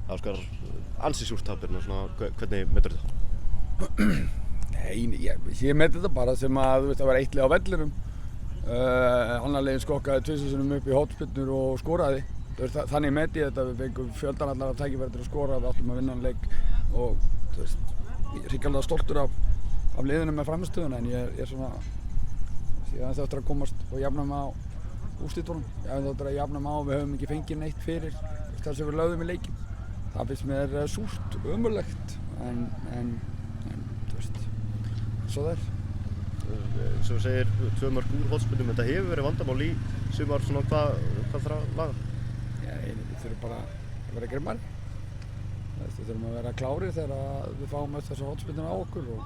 Óskar, ansi súrt tap hérna, hvernig metur þetta? Nei, ég meti þetta bara sem að það var eitt lið á vellinum. Annar liðinn skokkaði 2 sinnum upp í hornspyrnur og skoraði. Þannig meti ég þetta, við fengum fjöldan allar af tækifæri til að skora, við áttum að vinna leik og ég er hrikalega stoltur af liðinu með frammistöðuna en ég er svona, ég hef eftir að komast og jafna mig á úrslitunum. Ég hef eftir að jafna mig á, við höfum ekki fengið neitt fyrir þess að við lögðum í leikinn. Það finnst mér súrt, ömurlegt en svo það er. Sem segir 2 mörk úr hornspyrnum, þetta hefur verið vandamál í sumar, hvað þarf að laga? Við þurfum bara að vera grimmari. Við þurfum að vera klárir þegar við fáum öll þessar hornspyrnur á okkur og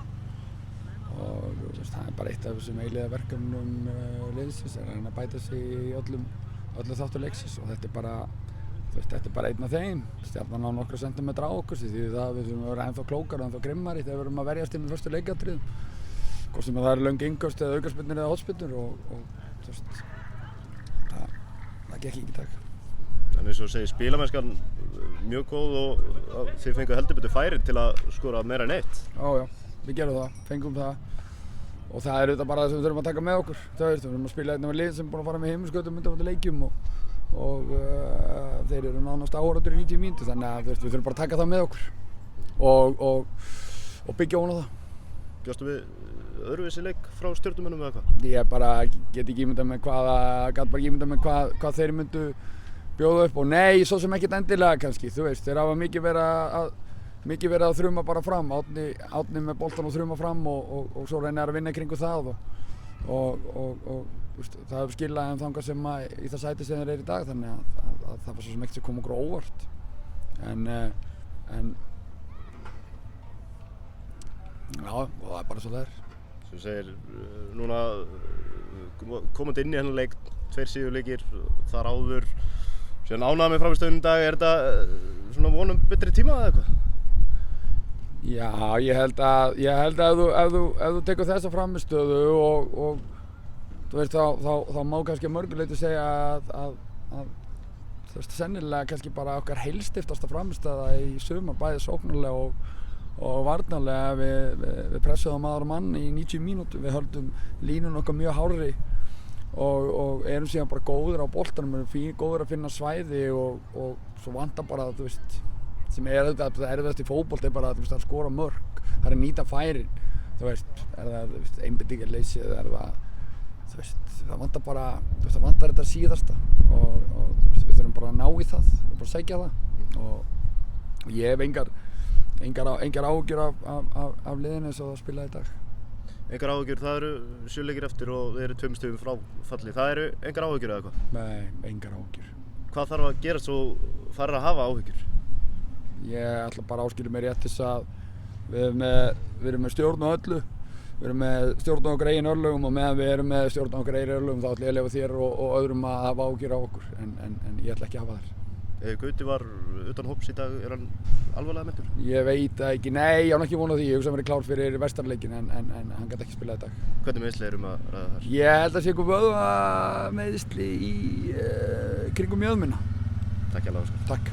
það er bara eitt af þessum eilíða verkefnum liðsins að reyna að bæta sig í öllum þáttum leiksins og þetta er bara einn af þeim. Stjarnan á nokkra sentimetra á okkur því það við þurfum að vera ennþá klókar og ennþá grimmari þegar við erum að verjast inn í fyrstu leikatriðum. Hvort sem það er löng innköst eða aukaspyrnur eða hornspyrnur og það gekk ekki í dag. En eins og segir spilamennskan mjög góð og þið fenguð heldur betur færi til að skora meira en eitt. Já, við gerum það, fengum það og það er auðvitað bara það sem við þurfum að taka með okkur. Við þurfum að spila með lið sem er búin að fara með heimsskautum undanförnum leikjum og þeir eru nánast áhorfendur í 90 mínútur þannig að við þurfum bara að taka það með okkur og byggja ofan á það. Bjóstu við öðruvísi leik frá Stjörnumönnum eða hvað? Ég bara get ekki ímyndað með hvað þeir myndu bjóða upp og nei, svo sem ekkert endilega kannski, þeir hafa mikið verið að þruma bara fram, Árni með boltan og þruma fram og svo reynir að vinna kringu það og það hefur skilað þeim þangað sem í það sæti sem þeir eru í dag þannig að það var svo sem ekkert sem kom okkur á óvart en já, og það er bara svo það er. Sem segir, núna komandi inn í hennar leik, 2 sigurleikir þar áður, síðan ánægður með frammistöðunum í dag, er þetta svona vonum betri tíma eða eitthvað? Já, ég held að ef þú tekur þessa frammistöðu og þú veist þá má kannski að mörgu leyti segja að þú veist sennilega kannski bara okkar heilstiftasta frammistöða í sumar, bæði sóknarlega og varnarlega við pressuðum maður og mann í 90 mínútur, við höldum línun okkar mjög hárri og erum síðan bara góðir á boltanum, erum góðir að finna svæði og svo vantar bara þú veist, sem er þetta erfiðast í fótbolta er bara að skora mörk, það er nýta færin, þú veist, er það einbeitingarleysi eða er það, þú veist, það vantar bara, það vantar þetta síðasta og við þurfum bara að ná í það, við bara sækja það og ég hef engar áhyggjur af liðinu eins og það spilaði í dag. Engar áhyggjur, það eru 7 leikir eftir og þeir eru 2 stigum frá falli. Það eru engar áhyggjur eða hvað? Nei, engar áhyggjur. Hvað þarf að gera svo farir að hafa áhyggjur? Ég ætla bara að áskilja mér rétt þess að við erum með stjórn á öllu. Við erum með stjórn á okkar eigin örlögum og meðan við erum með stjórn á okkar eigin örlögum þá ætla ég að leyfa þér og öðrum að hafa áhyggjur á okkur en ég ætla ekki að hafa þær. Gauti var utan hóps í dag, er hann alvarlega meiddur? Ég veit það ekki, nei, ég á ekki von á því, ég hugsa að hann verði klár fyrir vestarleikin en hann gæti ekki spilað í dag. Hvernig meiðsli erum að ræða þar? Ég held að sé einhver vöðvameiðsli í kringum mjöðmina. Takk hjá Óskar. Takk.